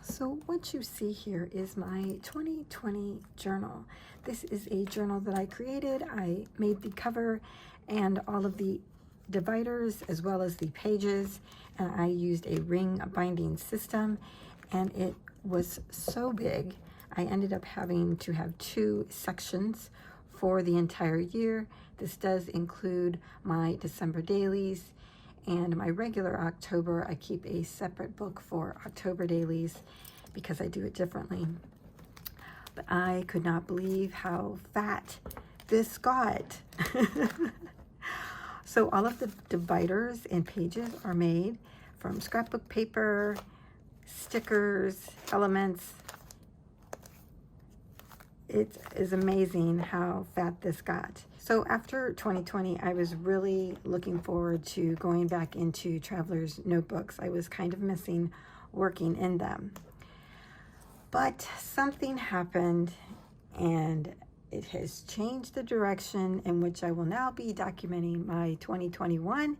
So what you see here is my 2020 journal. This is a journal that I created. I made the cover and all of the dividers as well as the pages, and I used a ring binding system, and it was so big I ended up having to have 2 sections for the entire year. This does include my December dailies, and my regular October, I keep a separate book for October dailies because I do it differently. But I could not believe how fat this got. So all of the dividers and pages are made from scrapbook paper, stickers, elements. It is amazing how fat this got. So after 2020, I was really looking forward to going back into traveler's notebooks. I was kind of missing working in them. But something happened, and it has changed the direction in which I will now be documenting my 2021.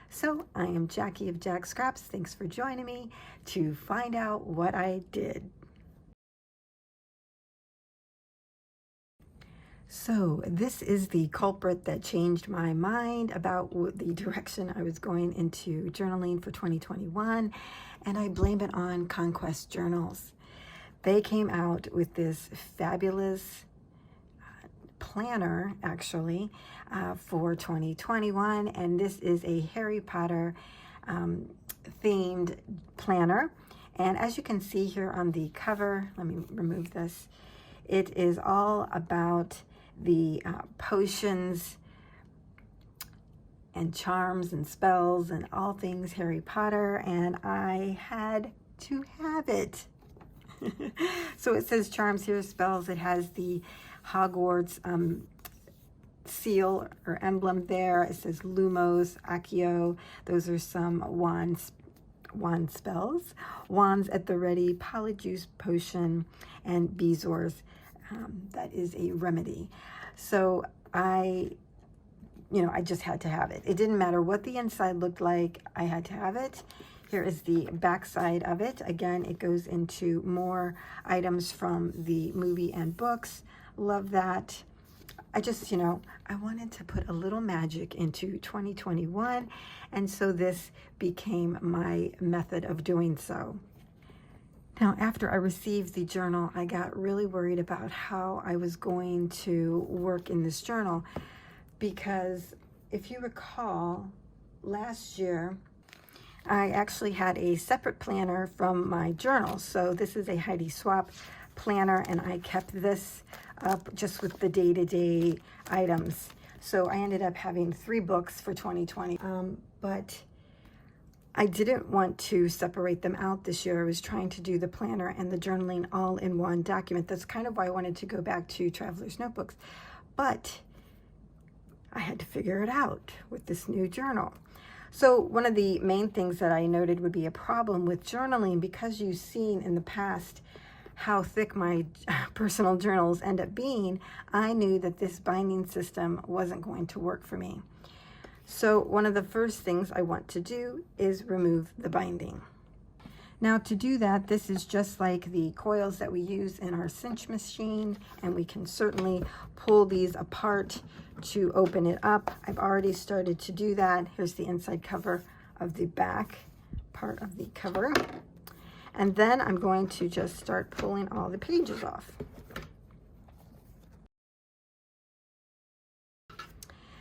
So I am Jackie of Jacqs Scraps. Thanks for joining me to find out what I did. So this is the culprit that changed my mind about the direction I was going into journaling for 2021, and I blame it on Conquest Journals. They came out with this fabulous planner, actually, for 2021, and this is a Harry Potter themed planner. And as you can see here on the cover, let me remove this, it is all about the potions and charms and spells and all things Harry Potter, and I had to have it. So it says charms here, spells. It has the Hogwarts seal or emblem there. It says Lumos, Accio. Those are some wand spells. Wands at the ready, Polyjuice potion, and Bezoars. That is a remedy. So I just had to have it. It didn't matter what the inside looked like. I had to have it. Here is the back side of it. Again, it goes into more items from the movie and books. Love that. I just, I wanted to put a little magic into 2021, and so this became my method of doing so. Now, after I received the journal, I got really worried about how I was going to work in this journal, because if you recall, last year, I actually had a separate planner from my journal. So this is a Heidi Swap planner, and I kept this up just with the day-to-day items. So I ended up having 3 books for 2020, but I didn't want to separate them out this year. I was trying to do the planner and the journaling all in one document. That's kind of why I wanted to go back to Traveler's Notebooks. But I had to figure it out with this new journal. So one of the main things that I noted would be a problem with journaling, because you've seen in the past how thick my personal journals end up being, I knew that this binding system wasn't going to work for me. So one of the first things I want to do is remove the binding. Now, to do that, this is just like the coils that we use in our cinch machine, and we can certainly pull these apart to open it up. I've already started to do that. Here's the inside cover of the back part of the cover. And then I'm going to just start pulling all the pages off.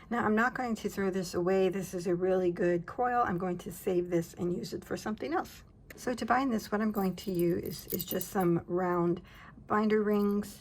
Now, I'm not going to throw this away. This is a really good coil. I'm going to save this and use it for something else. So to bind this, what I'm going to use is just some round binder rings.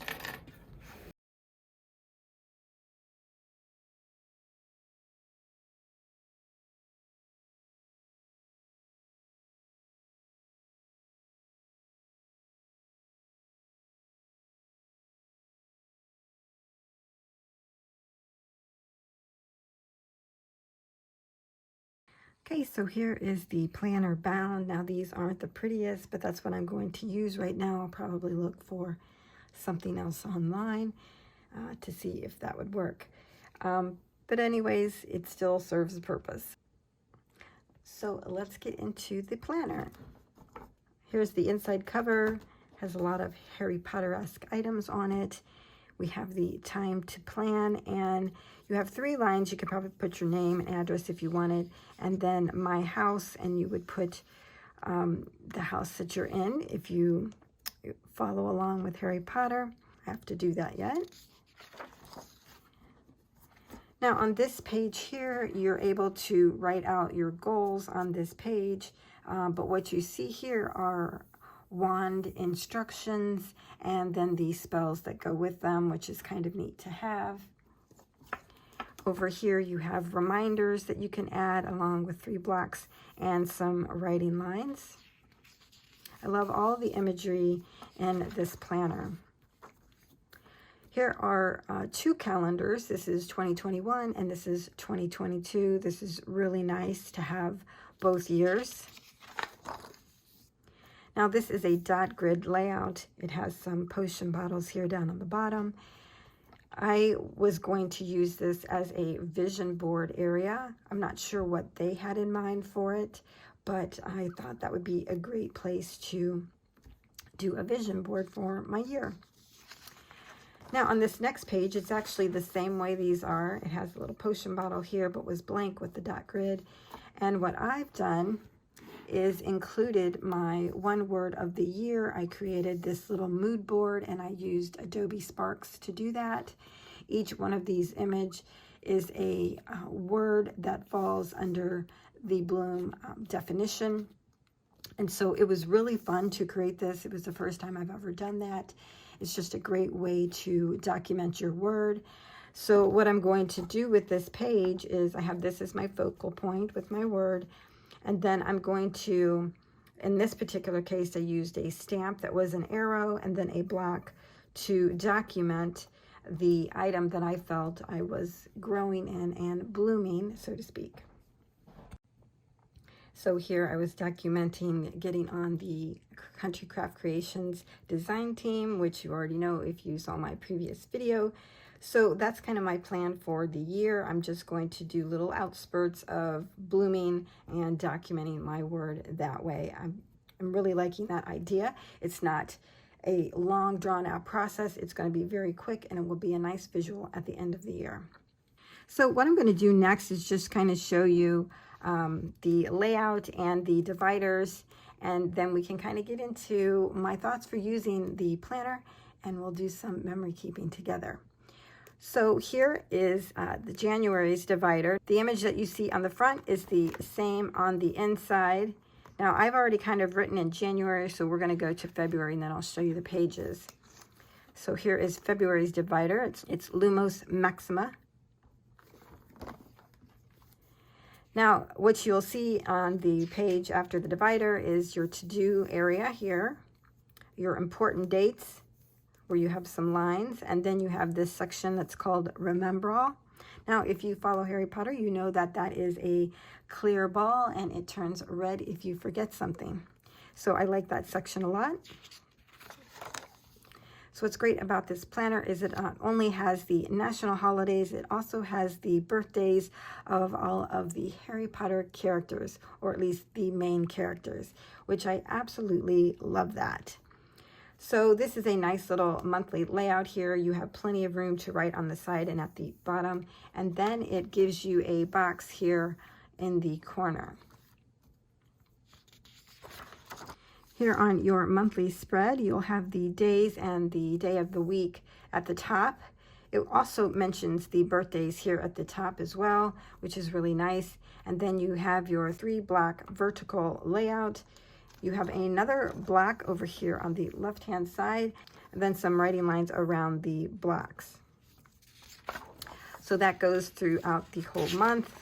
Okay, so here is the planner bound. Now, these aren't the prettiest, but that's what I'm going to use right now. I'll probably look for something else online to see if that would work. But anyways, it still serves a purpose. So let's get into the planner. Here's the inside cover. Has a lot of Harry Potter-esque items on it. We have the time to plan, and you have 3 lines. You could probably put your name and address if you wanted, and then my house, and you would put the house that you're in if you follow along with Harry Potter. I have to do that yet. Now on this page here, you're able to write out your goals on this page, but what you see here are wand instructions and then the spells that go with them, which is kind of neat to have. Over here you have reminders that you can add along with 3 blocks and some writing lines. I love all the imagery in this planner. Here are 2 calendars. This is 2021 and this is 2022. This is really nice to have both years. Now this is a dot grid layout. It has some potion bottles here down on the bottom. I was going to use this as a vision board area. I'm not sure what they had in mind for it, but I thought that would be a great place to do a vision board for my year. Now on this next page, it's actually the same way these are. It has a little potion bottle here, but was blank with the dot grid. And what I've done is included my 1 word of the year. I created this little mood board and I used Adobe Sparks to do that. Each one of these image is a word that falls under the Bloom definition. And so it was really fun to create this. It was the first time I've ever done that. It's just a great way to document your word. So what I'm going to do with this page is I have this as my focal point with my word. And then I'm going to, in this particular case, I used a stamp that was an arrow and then a block to document the item that I felt I was growing in and blooming, so to speak. So here I was documenting getting on the Country Craft Creations design team, which you already know if you saw my previous video. So that's kind of my plan for the year. I'm just going to do little outspurts of blooming and documenting my word that way. I'm really liking that idea. It's not a long drawn out process. It's going to be very quick and it will be a nice visual at the end of the year. So what I'm going to do next is just kind of show you the layout and the dividers, and then we can kind of get into my thoughts for using the planner, and we'll do some memory keeping together. So here is the January's divider. The image that you see on the front is the same on the inside. Now I've already kind of written in January, so we're going to go to February and then I'll show you the pages. So here is February's divider. It's Lumos Maxima. Now, what you'll see on the page after the divider is your to-do area here, your important dates, where you have some lines, and then you have this section that's called Remember All. Now, if you follow Harry Potter, you know that that is a clear ball, and it turns red if you forget something. So I like that section a lot. So what's great about this planner is it not only has the national holidays, it also has the birthdays of all of the Harry Potter characters, or at least the main characters, which I absolutely love that. So this is a nice little monthly layout here. You have plenty of room to write on the side and at the bottom, and then it gives you a box here in the corner. Here on your monthly spread, you'll have the days and the day of the week at the top. It also mentions the birthdays here at the top as well, which is really nice. And then you have your 3-block vertical layout. You have another block over here on the left-hand side, and then some writing lines around the blocks. So that goes throughout the whole month.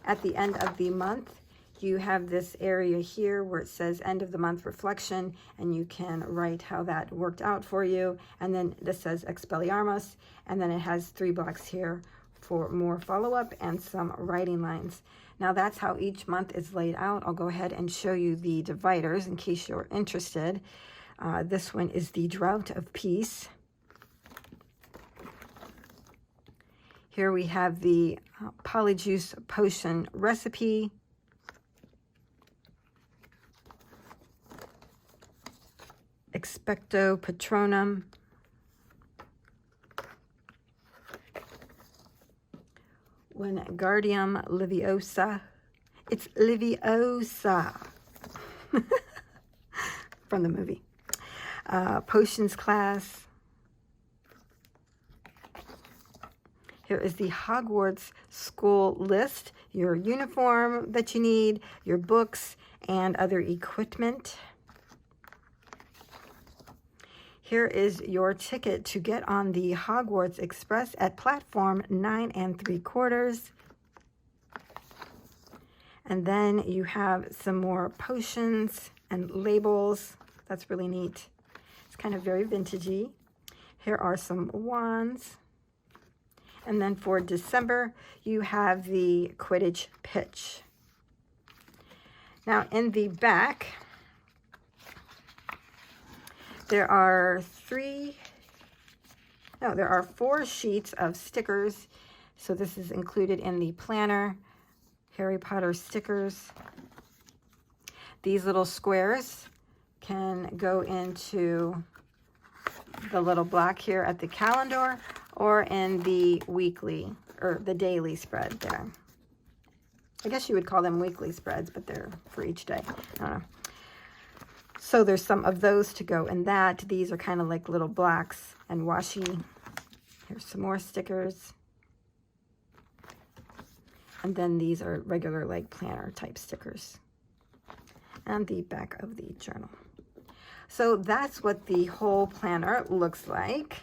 At the end of the month, you have this area here where it says end of the month reflection, and you can write how that worked out for you. And then this says Expelliarmus, and then it has 3 blocks here for more follow-up and some writing lines. Now that's how each month is laid out. I'll go ahead and show you the dividers in case you're interested. This one is the Drought of Peace. Here we have the Polyjuice Potion recipe. Expecto Patronum. Wingardium Leviosa. It's Leviosa from the movie. Potions class. Here is the Hogwarts school list, your uniform that you need, your books, and other equipment. Here is your ticket to get on the Hogwarts Express at platform 9 3/4. And then you have some more potions and labels. That's really neat. It's kind of very vintagey. Here are some wands. And then for December, you have the Quidditch pitch. Now in the back, there are 4 sheets of stickers. So this is included in the planner, Harry Potter stickers. These little squares can go into the little block here at the calendar or in the weekly or the daily spread there. I guess you would call them weekly spreads, but they're for each day. I don't know. So there's some of those to go in that. These are kind of like little blocks and washi. Here's some more stickers. And then these are regular like planner type stickers. And the back of the journal. So that's what the whole planner looks like.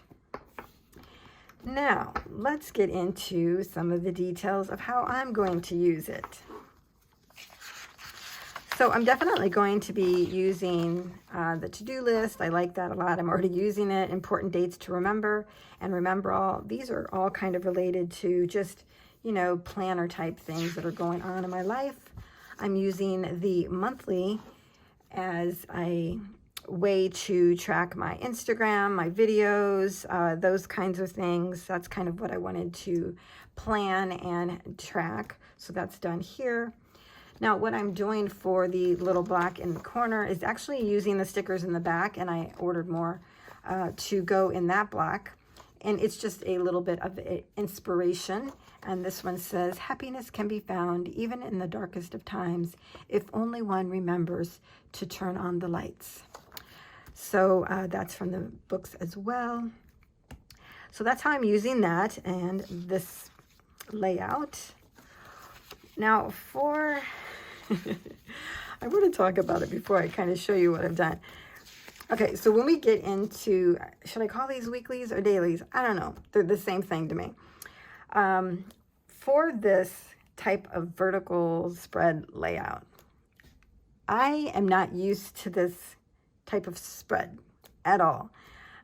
Now, let's get into some of the details of how I'm going to use it. So I'm definitely going to be using the to-do list. I like that a lot. I'm already using it. Important dates to remember. And remember all, these are all kind of related to just, you know, planner type things that are going on in my life. I'm using the monthly as a way to track my Instagram, my videos, those kinds of things. That's kind of what I wanted to plan and track. So that's done here. Now what I'm doing for the little block in the corner is actually using the stickers in the back, and I ordered more to go in that block. And it's just a little bit of inspiration. And this one says, happiness can be found even in the darkest of times if only one remembers to turn on the lights. So that's from the books as well. So that's how I'm using that and this layout. Now for, I want to talk about it before I kind of show you what I've done. Okay, so when we get into, should I call these weeklies or dailies? I don't know. They're the same thing to me. For this type of vertical spread layout, I am not used to this type of spread at all.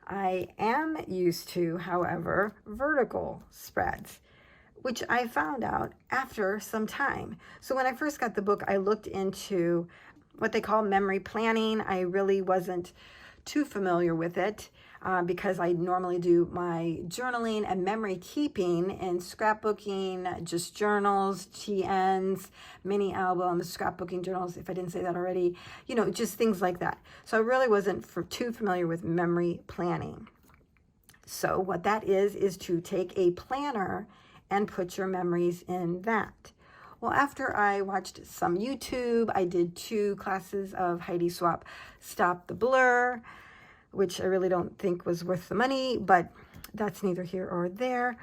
I am used to, however, vertical spreads, which I found out after some time. So when I first got the book, I looked into what they call memory planning. I really wasn't too familiar with it because I normally do my journaling and memory keeping and scrapbooking, just journals, TNs, mini albums, scrapbooking journals, if I didn't say that already, you know, just things like that. So I really wasn't too familiar with memory planning. So what that is to take a planner and put your memories in that. Well, after I watched some YouTube, I did 2 classes of Heidi Swapp Stop the Blur, which I really don't think was worth the money, but that's neither here or there.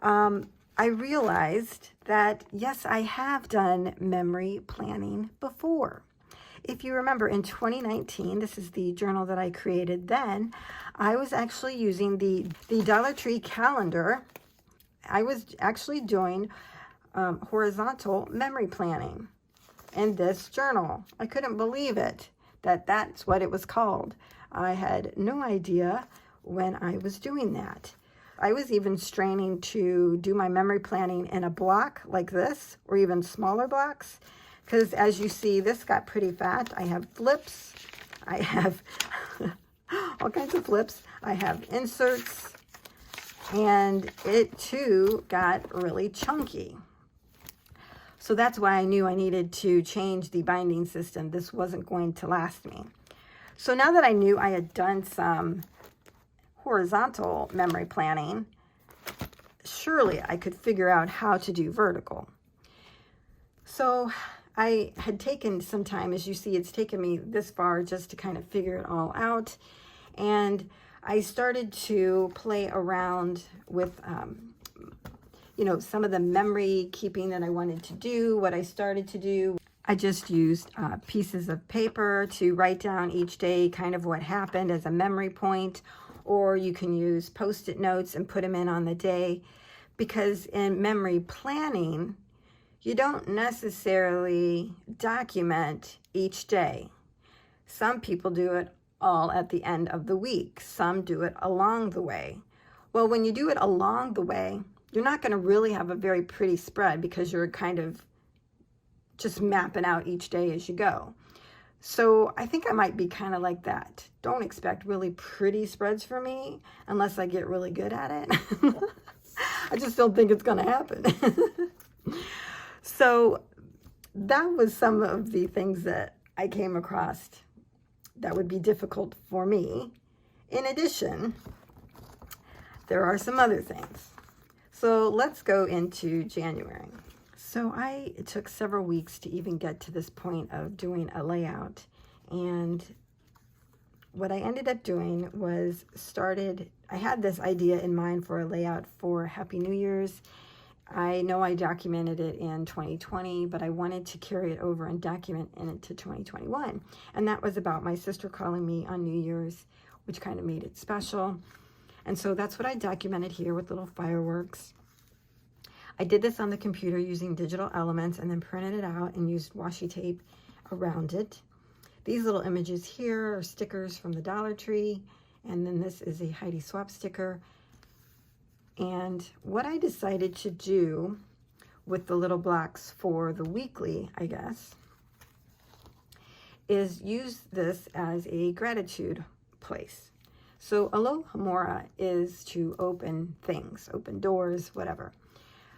I realized that, yes, I have done memory planning before. If you remember, in 2019, this is the journal that I created then, I was actually using the Dollar Tree calendar. I was actually doing horizontal memory planning in this journal. I couldn't believe it, that's what it was called. I had no idea when I was doing that. I was even straining to do my memory planning in a block like this, or even smaller blocks, because as you see, this got pretty fat. I have flips, I have all kinds of flips, I have inserts, and it too got really chunky. So that's why I knew I needed to change the binding system. This wasn't going to last me. So now that I knew I had done some horizontal memory planning, surely I could figure out how to do vertical. So I had taken some time, as you see, it's taken me this far just to kind of figure it all out. And I started to play around with, you know, some of the memory keeping that I wanted to do. What I started to do, I just used pieces of paper to write down each day kind of what happened as a memory point, or you can use Post-it notes and put them in on the day, because in memory planning, you don't necessarily document each day. Some people do it all at the end of the week. Some do it along the way. Well, when you do it along the way, you're not going to really have a very pretty spread because you're kind of just mapping out each day as you go. So I think I might be kind of like that. Don't expect really pretty spreads for me unless I get really good at it. I just don't think it's going to happen. So that was some of the things that I came across that would be difficult for me. In addition, there are some other things. So let's go into January. So it took several weeks to even get to this point of doing a layout. And what I ended up doing was I had this idea in mind for a layout for Happy New Year's. I know I documented it in 2020, but I wanted to carry it over and document it to 2021. And that was about my sister calling me on New Year's, which kind of made it special. And so that's what I documented here with little fireworks. I did this on the computer using digital elements and then printed it out and used washi tape around it. These little images here are stickers from the Dollar Tree, and then this is a Heidi Swap sticker. And what I decided to do with the little blocks for the weekly, I guess, is use this as a gratitude place. So Aloha Mora is to open things, open doors, whatever.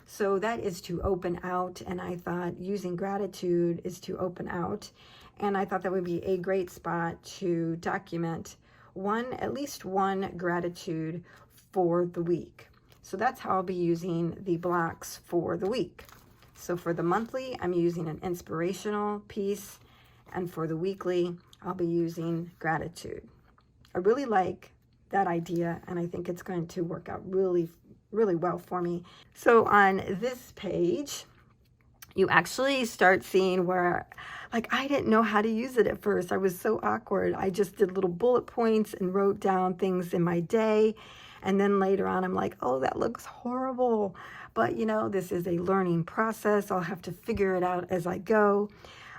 So that is to open out, and I thought using gratitude is to open out, and I thought that would be a great spot to document at least one gratitude for the week. So that's how I'll be using the blocks for the week. So for the monthly, I'm using an inspirational piece, and for the weekly, I'll be using gratitude. I really like that idea, and I think it's going to work out really well for me. So on this page, you actually start seeing where, like, I didn't know how to use it at first. I was so awkward. I just did little bullet points and wrote down things in my day. And then later on, I'm like, oh, that looks horrible. But, you know, this is a learning process. I'll have to figure it out as I go.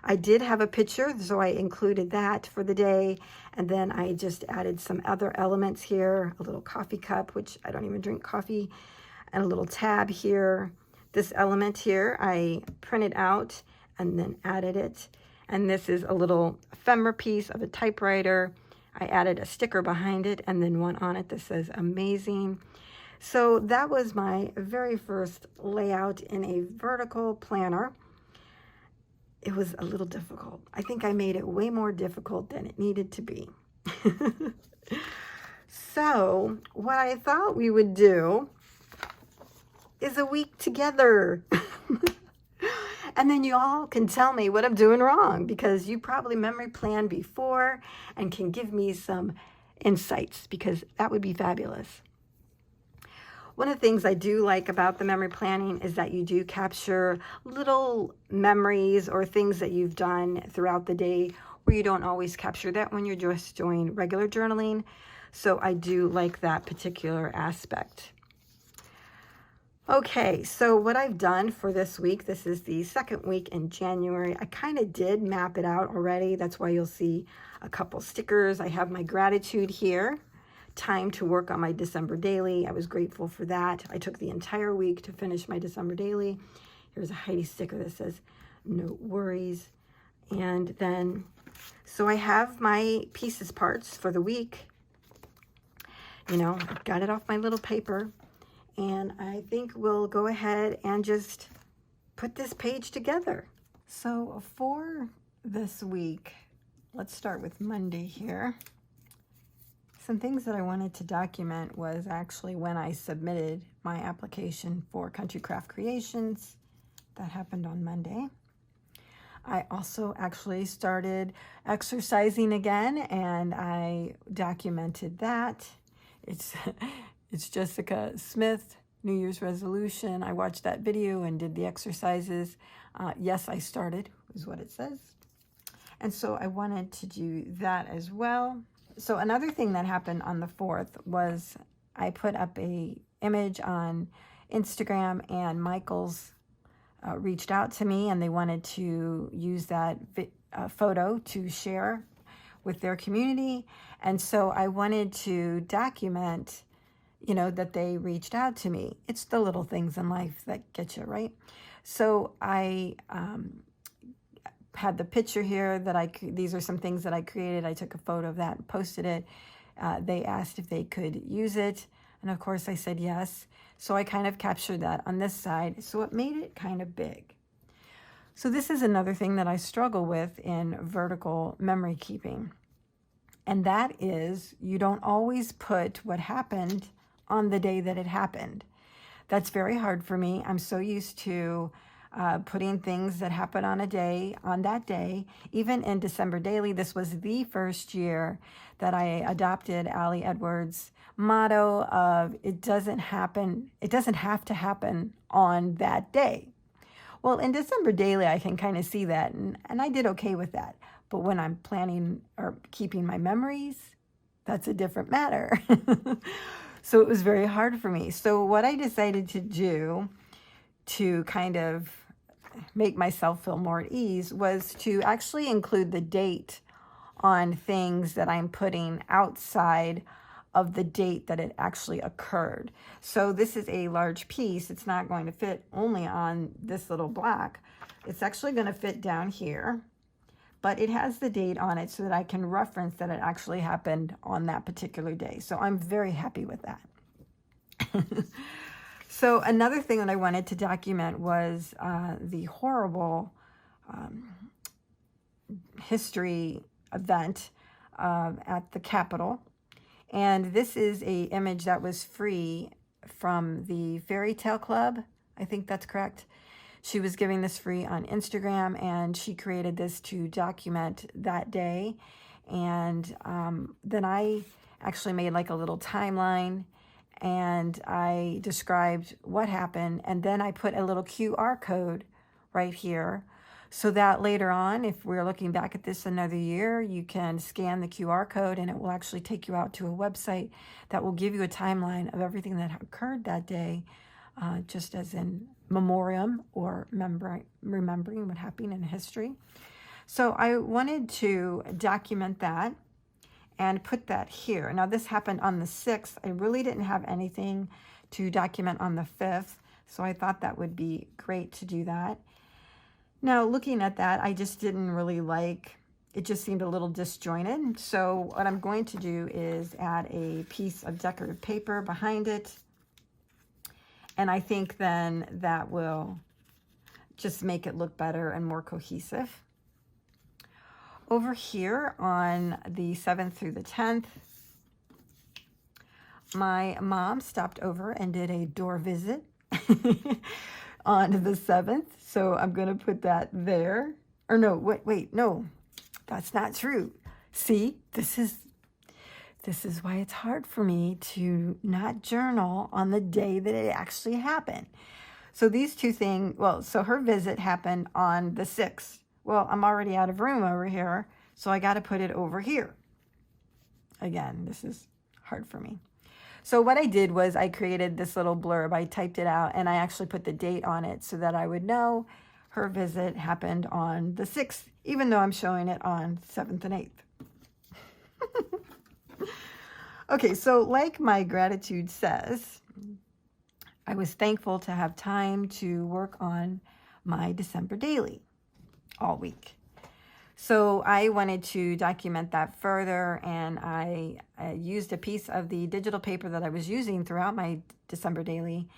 I did have a picture, so I included that for the day. And then I just added some other elements here, a little coffee cup, which I don't even drink coffee, and a little tab here. This element here, I printed out and then added it. And this is a little ephemera piece of a typewriter. I added a sticker behind it and then one on it that says amazing. So that was my very first layout in a vertical planner. It was a little difficult. I think I made it way more difficult than it needed to be. So what I thought we would do is a week together. And then you all can tell me what I'm doing wrong, because you probably memory planned before and can give me some insights, because that would be fabulous. One of the things I do like about the memory planning is that you do capture little memories or things that you've done throughout the day where you don't always capture that when you're just doing regular journaling. So I do like that particular aspect. Okay, so what I've done for this week, this is the second week in January. I kind of did map it out already. That's why you'll see a couple stickers. I have my gratitude here. Time to work on my December daily. I was grateful for that. I took the entire week to finish my December daily. Here's a Heidi sticker that says, no worries. And then, so I have my pieces parts for the week. You know, I've got it off my little paper. And I think we'll go ahead and just put this page together. So for this week, let's start with Monday here. Some things that I wanted to document was actually when I submitted my application for Country Craft Creations. That happened on Monday. I also actually started exercising again, and I documented that. It's Jessica Smith, New Year's resolution. I watched that video and did the exercises. Yes, I started, is what it says. And so I wanted to do that as well. So another thing that happened on the 4th was I put up a image on Instagram, and Michael's reached out to me, and they wanted to use that photo to share with their community. And so I wanted to document, that they reached out to me. It's the little things in life that get you, right? So I had the picture here that these are some things that I created. I took a photo of that and posted it. They asked if they could use it. And of course I said yes. So I kind of captured that on this side. So it made it kind of big. So this is another thing that I struggle with in vertical memory keeping. And that is, you don't always put what happened on the day that it happened. That's very hard for me. I'm so used to putting things that happen on that day. Even in December Daily, this was the first year that I adopted Ali Edwards' motto of it doesn't have to happen on that day. Well, in December Daily, I can kind of see that, and I did okay with that. But when I'm planning or keeping my memories, that's a different matter. So it was very hard for me. So what I decided to do to kind of make myself feel more at ease was to actually include the date on things that I'm putting outside of the date that it actually occurred. So this is a large piece. It's not going to fit only on this little block. It's actually going to fit down here, but it has the date on it so that I can reference that it actually happened on that particular day. So I'm very happy with that. So another thing that I wanted to document was the horrible history event at the Capitol. And this is a image that was free from the Fairy Tale Club. I think that's correct. She was giving this free on Instagram, and she created this to document that day. And then I actually made like a little timeline, and I described what happened, and then I put a little QR code right here so that later on, if we're looking back at this another year, you can scan the QR code and it will actually take you out to a website that will give you a timeline of everything that occurred that day, just as in memoriam or remembering what happened in history. So I wanted to document that and put that here. Now this happened on the 6th. I really didn't have anything to document on the 5th, so I thought that would be great to do that. Now looking at that, I just didn't really like, it just seemed a little disjointed. So what I'm going to do is add a piece of decorative paper behind it. And I think then that will just make it look better and more cohesive. Over here on the 7th through the 10th, my mom stopped over and did a door visit on the 7th. So I'm going to put that there. Or no, wait, no, that's not true. See, this is why it's hard for me to not journal on the day that it actually happened. So these two things, well, so her visit happened on the 6th. Well, I'm already out of room over here, so I got to put it over here. Again, this is hard for me. So what I did was I created this little blurb. I typed it out, and I actually put the date on it so that I would know her visit happened on the 6th, even though I'm showing it on 7th and 8th. Okay, so like my gratitude says, I was thankful to have time to work on my December daily all week. So I wanted to document that further, and I used a piece of the digital paper that I was using throughout my December daily,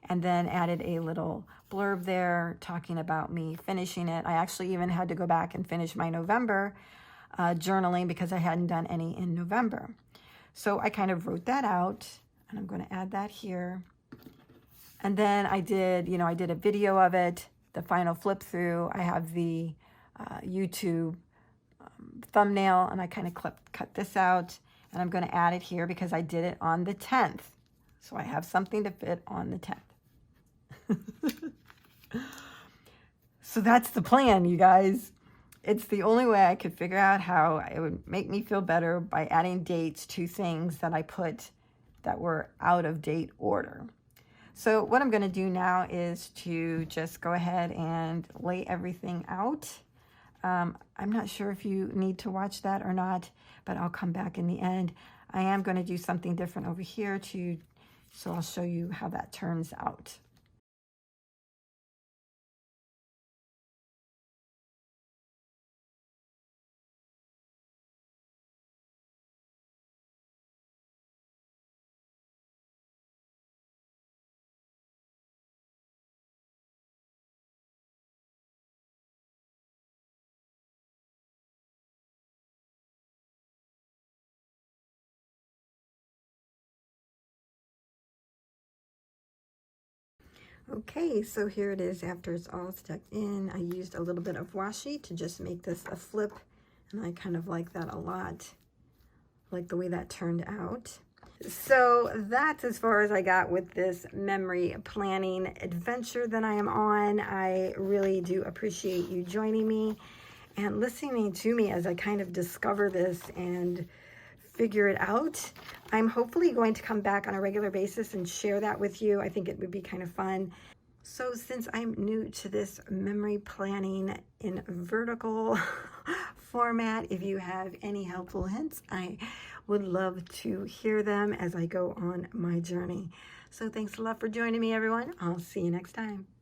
and then added a little blurb there talking about me finishing it. I actually even had to go back and finish my November journaling because I hadn't done any in November. So I kind of wrote that out, and I'm going to add that here. And then I did a video of it, the final flip through. I have the YouTube thumbnail, and I kind of cut this out, and I'm going to add it here because I did it on the 10th. So I have something to fit on the 10th. So that's the plan, you guys. It's the only way I could figure out how it would make me feel better by adding dates to things that I put that were out of date order. So what I'm going to do now is to just go ahead and lay everything out. I'm not sure if you need to watch that or not, but I'll come back in the end. I am going to do something different over here too, so I'll show you how that turns out. Okay, so here it is after it's all stuck in. I used a little bit of washi to just make this a flip, and I kind of like that a lot, like the way that turned out. So that's as far as I got with this memory planning adventure that I am on. I really do appreciate you joining me and listening to me as I kind of discover this and figure it out. I'm hopefully going to come back on a regular basis and share that with you. I think it would be kind of fun. So since I'm new to this memory planning in vertical format, if you have any helpful hints, I would love to hear them as I go on my journey. So thanks a lot for joining me, everyone. I'll see you next time.